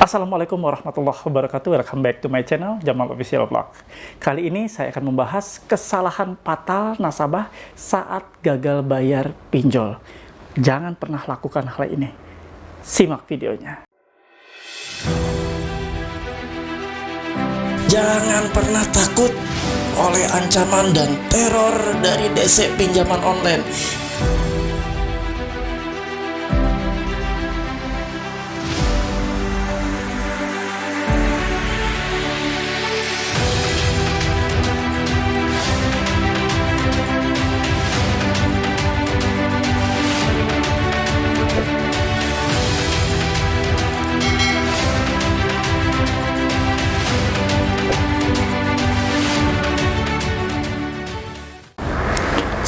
Assalamualaikum warahmatullahi wabarakatuh. Welcome back to my channel, Jamal Official Vlog. Kali ini saya akan membahas kesalahan fatal nasabah saat gagal bayar pinjol. Jangan pernah lakukan hal ini. Simak videonya. Jangan pernah takut oleh ancaman dan teror dari DC pinjaman online.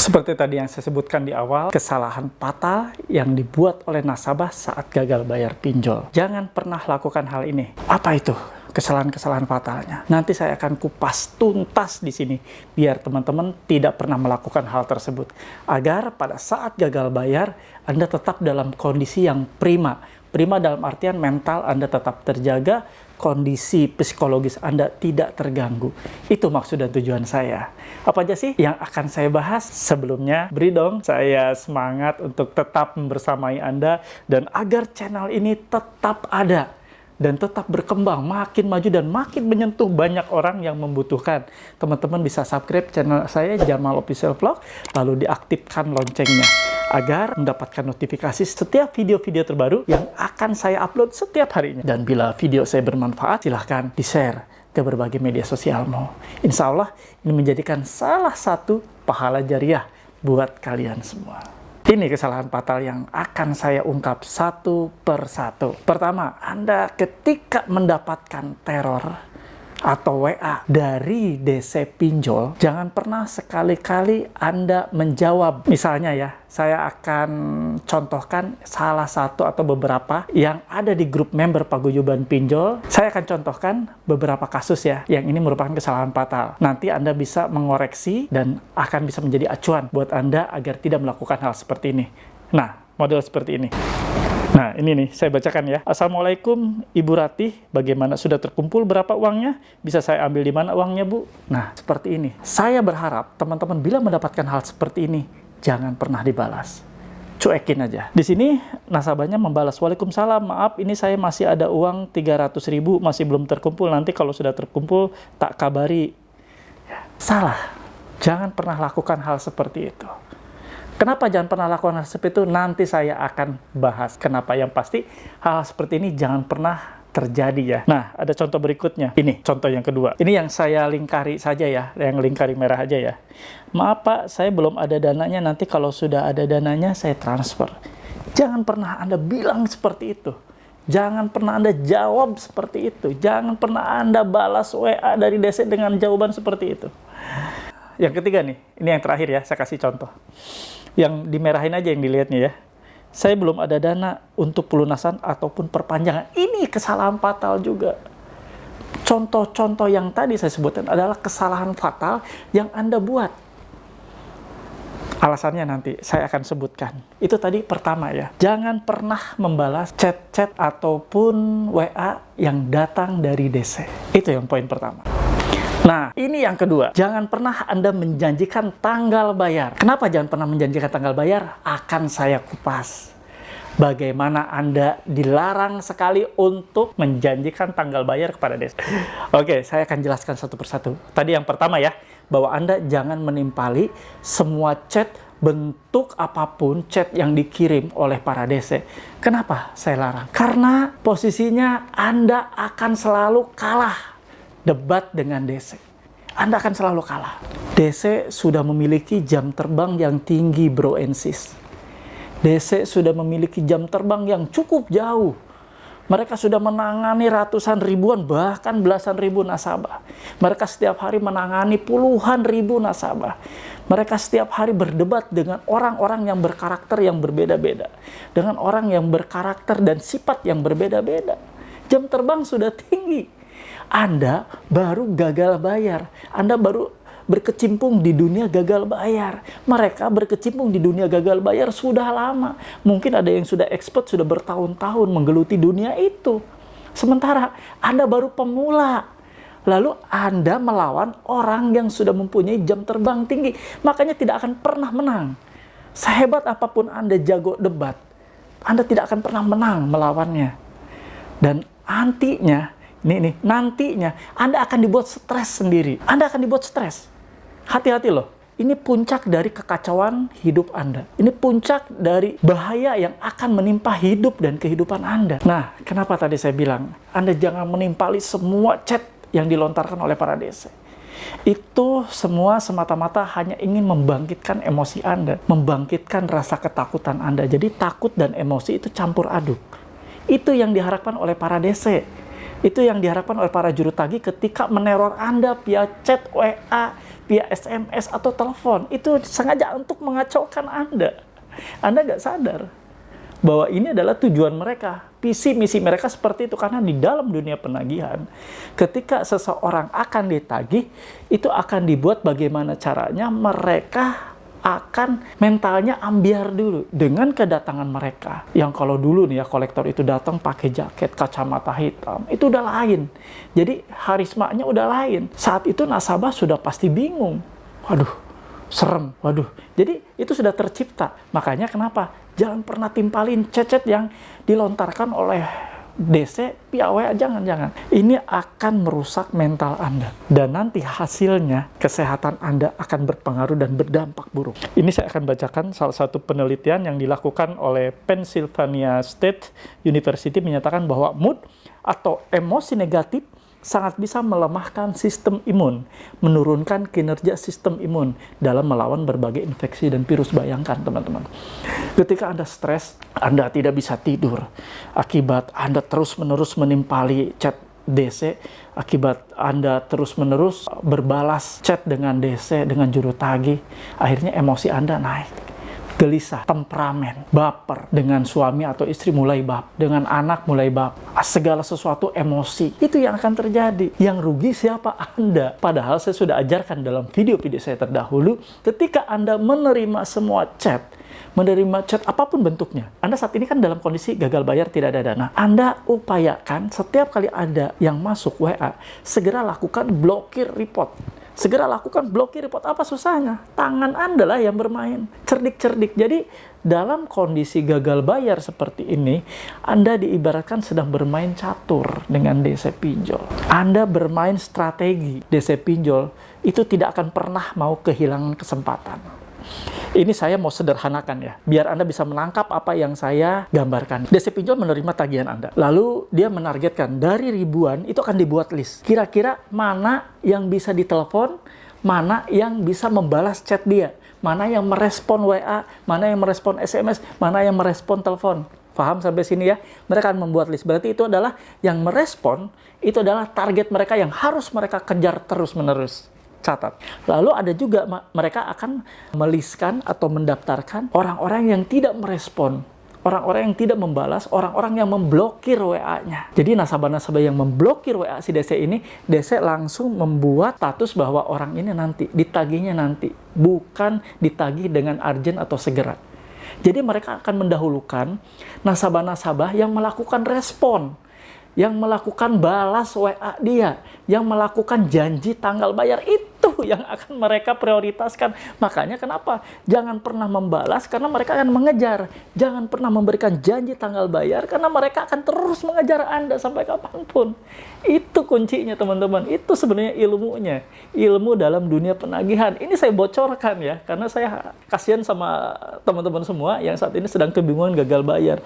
Seperti tadi yang saya sebutkan di awal, kesalahan fatal yang dibuat oleh nasabah saat gagal bayar pinjol. Jangan pernah lakukan hal ini. Apa itu kesalahan-kesalahan fatalnya? Nanti saya akan kupas tuntas di sini, biar teman-teman tidak pernah melakukan hal tersebut. Agar pada saat gagal bayar, Anda tetap dalam kondisi yang prima. Prima dalam artian mental Anda tetap terjaga, kondisi psikologis Anda tidak terganggu. Itu maksud dan tujuan saya. Apa aja sih yang akan saya bahas? Sebelumnya, beri dong saya semangat untuk tetap membersamai Anda dan agar channel ini tetap ada dan tetap berkembang, makin maju dan makin menyentuh banyak orang yang membutuhkan. Teman-teman bisa subscribe channel saya, Jamal Official Vlog, lalu diaktifkan loncengnya agar mendapatkan notifikasi setiap video-video terbaru yang akan saya upload setiap harinya. Dan bila video saya bermanfaat, silahkan di-share ke berbagai media sosialmu. Insya Allah ini menjadikan salah satu pahala jariah buat kalian semua. Ini kesalahan fatal yang akan saya ungkap satu persatu. Pertama, Anda ketika mendapatkan teror atau WA dari DC pinjol, jangan pernah sekali-kali Anda menjawab. Misalnya ya, saya akan contohkan salah satu atau beberapa yang ada di grup member Paguyuban Pinjol. Saya akan contohkan beberapa kasus ya, yang ini merupakan kesalahan fatal. Nanti Anda bisa mengoreksi dan akan bisa menjadi acuan buat Anda agar tidak melakukan hal seperti ini. Nah, model seperti ini. Nah, ini nih, saya bacakan ya. Assalamualaikum, Ibu Ratih. Bagaimana, sudah terkumpul berapa uangnya? Bisa saya ambil di mana uangnya, Bu? Nah, seperti ini. Saya berharap teman-teman bila mendapatkan hal seperti ini, jangan pernah dibalas. Cuekin aja. Di sini, nasabahnya membalas, Waalaikumsalam, maaf, ini saya masih ada uang 300.000, masih belum terkumpul. Nanti kalau sudah terkumpul, tak kabari. Salah. Jangan pernah lakukan hal seperti itu. Kenapa jangan pernah lakukan hal seperti itu? Nanti saya akan bahas. Kenapa? Yang pasti hal seperti ini jangan pernah terjadi ya. Nah, ada contoh berikutnya. Ini contoh yang kedua. Ini yang saya lingkari saja ya, yang lingkari merah aja ya. Maaf Pak, saya belum ada dananya. Nanti kalau sudah ada dananya, saya transfer. Jangan pernah Anda bilang seperti itu. Jangan pernah Anda jawab seperti itu. Jangan pernah Anda balas WA dari DC dengan jawaban seperti itu. Yang ketiga nih, ini yang terakhir ya, saya kasih contoh. Yang dimerahin aja yang dilihatnya ya. Saya belum ada dana untuk pelunasan ataupun perpanjangan. Ini kesalahan fatal juga. Contoh-contoh yang tadi saya sebutkan adalah kesalahan fatal yang Anda buat. Alasannya nanti saya akan sebutkan. Itu tadi pertama ya. Jangan pernah membalas chat-chat ataupun WA yang datang dari DC. Itu yang poin pertama. Nah, ini yang kedua. Jangan pernah Anda menjanjikan tanggal bayar. Kenapa jangan pernah menjanjikan tanggal bayar? Akan saya kupas. Bagaimana Anda dilarang sekali untuk menjanjikan tanggal bayar kepada DC. Oke, saya akan jelaskan satu persatu. Tadi yang pertama ya, bahwa Anda jangan menimpali semua chat bentuk apapun chat yang dikirim oleh para DC. Kenapa saya larang? Karena posisinya Anda akan selalu kalah debat dengan DC. Anda akan selalu kalah. DC sudah memiliki jam terbang yang tinggi, bro and sis. DC sudah memiliki jam terbang yang cukup jauh. Mereka sudah menangani ratusan ribuan, bahkan belasan ribu nasabah. Mereka setiap hari menangani puluhan ribu nasabah. Mereka setiap hari berdebat dengan orang-orang yang berkarakter yang berbeda-beda. Dengan orang yang berkarakter dan sifat yang berbeda-beda. Jam terbang sudah tinggi. Anda baru gagal bayar. Anda baru berkecimpung di dunia gagal bayar. Mereka berkecimpung di dunia gagal bayar sudah lama. Mungkin ada yang sudah expert, sudah bertahun-tahun menggeluti dunia itu. Sementara Anda baru pemula. Lalu Anda melawan orang yang sudah mempunyai jam terbang tinggi. Makanya tidak akan pernah menang. Sehebat apapun Anda jago debat, Anda tidak akan pernah menang melawannya. Dan nantinya Anda akan dibuat stres sendiri. Anda akan dibuat stres. Hati-hati loh. Ini puncak dari kekacauan hidup Anda. Ini puncak dari bahaya yang akan menimpa hidup dan kehidupan Anda. Nah, kenapa tadi saya bilang, Anda jangan menimpali semua chat yang dilontarkan oleh para DC. Itu semua semata-mata hanya ingin membangkitkan emosi Anda, membangkitkan rasa ketakutan Anda. Jadi takut dan emosi itu campur aduk. Itu yang diharapkan oleh para DC. Itu yang diharapkan oleh para juru tagih ketika meneror Anda via chat WA, via SMS atau telepon. Itu sengaja untuk mengacaukan Anda. Anda nggak sadar bahwa ini adalah tujuan mereka. Visi misi mereka seperti itu. Karena di dalam dunia penagihan, ketika seseorang akan ditagih, itu akan dibuat bagaimana caranya mereka akan mentalnya ambiar dulu dengan kedatangan mereka. Yang kalau dulu nih ya, kolektor itu datang pakai jaket, kacamata hitam, itu udah lain. Jadi harismanya udah lain. Saat itu nasabah sudah pasti bingung. Waduh, serem, waduh. Jadi itu sudah tercipta. Makanya kenapa? Jangan pernah timpalin chat-chat yang dilontarkan oleh DC via WA, jangan. Ini akan merusak mental Anda. Dan nanti hasilnya, kesehatan Anda akan berpengaruh dan berdampak buruk. Ini saya akan bacakan salah satu penelitian yang dilakukan oleh Pennsylvania State University menyatakan bahwa mood atau emosi negatif sangat bisa melemahkan sistem imun, menurunkan kinerja sistem imun dalam melawan berbagai infeksi dan virus. Bayangkan teman-teman, ketika Anda stres, Anda tidak bisa tidur, akibat Anda terus-menerus menimpali chat DC, akibat Anda terus-menerus berbalas chat dengan DC, dengan juru tagih, akhirnya emosi Anda naik. Gelisah, temperamen, baper, dengan suami atau istri mulai baper, dengan anak mulai baper, segala sesuatu emosi, itu yang akan terjadi. Yang rugi siapa? Anda. Padahal saya sudah ajarkan dalam video-video saya terdahulu, ketika Anda menerima semua chat, menerima chat apapun bentuknya, Anda saat ini kan dalam kondisi gagal bayar, tidak ada dana. Anda upayakan setiap kali ada yang masuk WA, segera lakukan blokir report. Segera lakukan blokir report. Apa susahnya? Tangan Anda lah yang bermain. Cerdik-cerdik. Jadi dalam kondisi gagal bayar seperti ini, Anda diibaratkan sedang bermain catur dengan DC pinjol. Anda bermain strategi. DC pinjol itu tidak akan pernah mau kehilangan kesempatan. Ini saya mau sederhanakan ya, biar Anda bisa menangkap apa yang saya gambarkan. DC pinjol menerima tagihan Anda, lalu dia menargetkan dari ribuan itu akan dibuat list. Kira-kira mana yang bisa ditelepon, mana yang bisa membalas chat dia, mana yang merespon WA, mana yang merespon SMS, mana yang merespon telepon. Paham sampai sini ya? Mereka akan membuat list. Berarti itu adalah yang merespon, itu adalah target mereka yang harus mereka kejar terus-menerus. Catat. Lalu ada juga mereka akan meliskan atau mendaftarkan orang-orang yang tidak merespon, orang-orang yang tidak membalas, orang-orang yang memblokir WA-nya. Jadi nasabah-nasabah yang memblokir WA si DC ini, DC langsung membuat status bahwa orang ini nanti, ditagihnya nanti, bukan ditagih dengan urgent atau segera. Jadi mereka akan mendahulukan nasabah-nasabah yang melakukan respon, yang melakukan balas WA dia, yang melakukan janji tanggal bayar, itu yang akan mereka prioritaskan. Makanya kenapa? Jangan pernah membalas karena mereka akan mengejar. Jangan pernah memberikan janji tanggal bayar karena mereka akan terus mengejar Anda sampai kapanpun. Itu kuncinya teman-teman. Itu sebenarnya ilmunya. Ilmu dalam dunia penagihan. Ini saya bocorkan ya, karena saya kasihan sama teman-teman semua yang saat ini sedang kebingungan gagal bayar.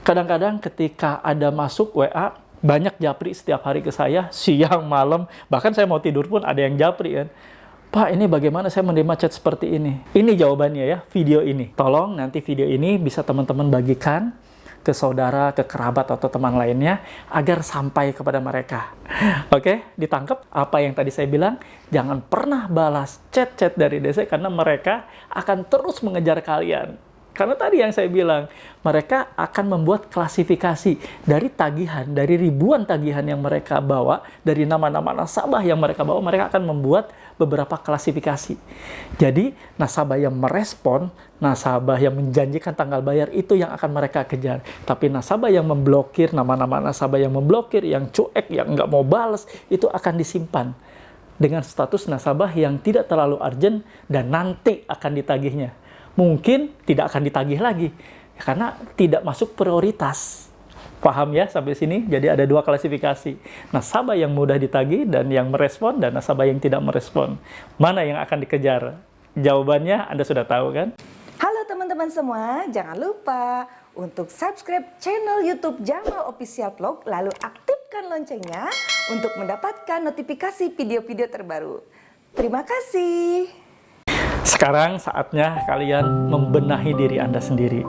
Kadang-kadang ketika ada masuk WA, banyak japri setiap hari ke saya, siang, malam, bahkan saya mau tidur pun ada yang japri kan. Pak, ini bagaimana saya menerima chat seperti ini? Ini jawabannya ya, video ini. Tolong nanti video ini bisa teman-teman bagikan ke saudara, ke kerabat, atau teman lainnya, agar sampai kepada mereka. Oke, ditangkap apa yang tadi saya bilang? Jangan pernah balas chat-chat dari DC, karena mereka akan terus mengejar kalian. Karena tadi yang saya bilang, mereka akan membuat klasifikasi dari tagihan, dari ribuan tagihan yang mereka bawa, dari nama-nama nasabah yang mereka bawa, mereka akan membuat beberapa klasifikasi. Jadi nasabah yang merespon, nasabah yang menjanjikan tanggal bayar itu yang akan mereka kejar. Tapi nasabah yang memblokir, nama-nama nasabah yang memblokir, yang cuek, yang nggak mau balas, itu akan disimpan dengan status nasabah yang tidak terlalu urgent dan nanti akan ditagihnya. Mungkin tidak akan ditagih lagi karena tidak masuk prioritas. Paham ya sampai sini? Jadi ada dua klasifikasi. Nasabah yang mudah ditagih dan yang merespon, dan nasabah yang tidak merespon. Mana yang akan dikejar? Jawabannya Anda sudah tahu kan? Halo teman-teman semua, jangan lupa untuk subscribe channel YouTube Jamal Official Vlog, lalu aktifkan loncengnya untuk mendapatkan notifikasi video-video terbaru. Terima kasih. Sekarang saatnya kalian membenahi diri Anda sendiri.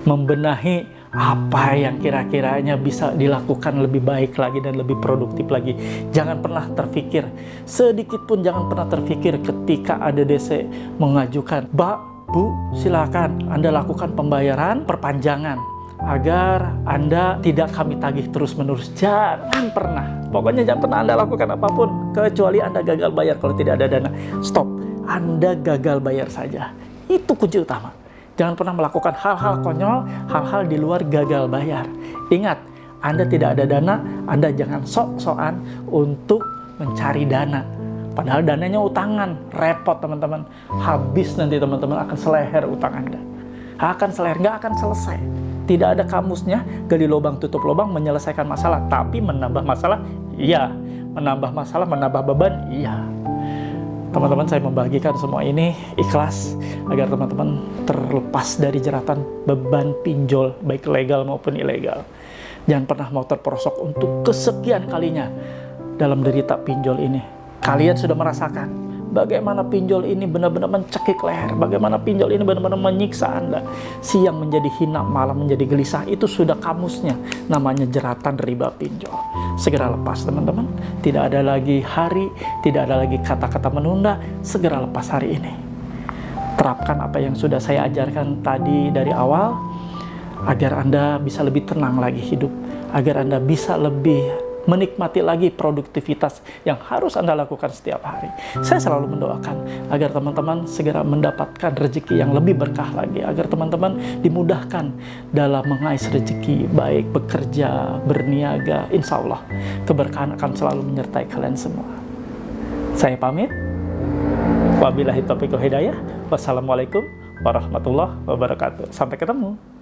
Membenahi apa yang kira-kiranya bisa dilakukan lebih baik lagi dan lebih produktif lagi. Jangan pernah terpikir, sedikit pun jangan pernah terpikir ketika ada DC mengajukan, Mbak, Bu, silakan Anda lakukan pembayaran perpanjangan agar Anda tidak kami tagih terus-menerus. Jangan pernah. Pokoknya jangan pernah Anda lakukan apapun kecuali Anda gagal bayar kalau tidak ada dana. Stop. Anda gagal bayar saja. Itu kunci utama. Jangan pernah melakukan hal-hal konyol, hal-hal di luar gagal bayar. Ingat, Anda tidak ada dana, Anda jangan sok-sokan untuk mencari dana. Padahal dananya utangan, repot teman-teman. Habis nanti teman-teman akan seleher utang Anda. Akan seleher, nggak akan selesai. Tidak ada kamusnya, gali lubang tutup lubang menyelesaikan masalah. Tapi menambah masalah, iya. Menambah masalah, menambah beban, iya. Teman-teman, saya membagikan semua ini ikhlas agar teman-teman terlepas dari jeratan beban pinjol, baik legal maupun ilegal. Jangan pernah mau terperosok untuk kesekian kalinya dalam derita pinjol ini. Kalian sudah merasakan bagaimana pinjol ini benar-benar mencekik leher, bagaimana pinjol ini benar-benar menyiksa Anda. Siang menjadi hina, malam menjadi gelisah, itu sudah kamusnya, namanya jeratan riba pinjol. Segera lepas teman-teman, tidak ada lagi hari, tidak ada lagi kata-kata menunda, segera lepas hari ini. Terapkan apa yang sudah saya ajarkan tadi dari awal, agar Anda bisa lebih tenang lagi hidup, agar Anda bisa lebih menikmati lagi produktivitas yang harus Anda lakukan setiap hari. Saya selalu mendoakan agar teman-teman segera mendapatkan rezeki yang lebih berkah lagi, agar teman-teman dimudahkan dalam mengais rezeki, baik bekerja, berniaga. Insya Allah keberkahan akan selalu menyertai kalian semua. Saya pamit. Wabillahi taufiq wal hidayah. Wassalamualaikum warahmatullahi wabarakatuh. Sampai ketemu.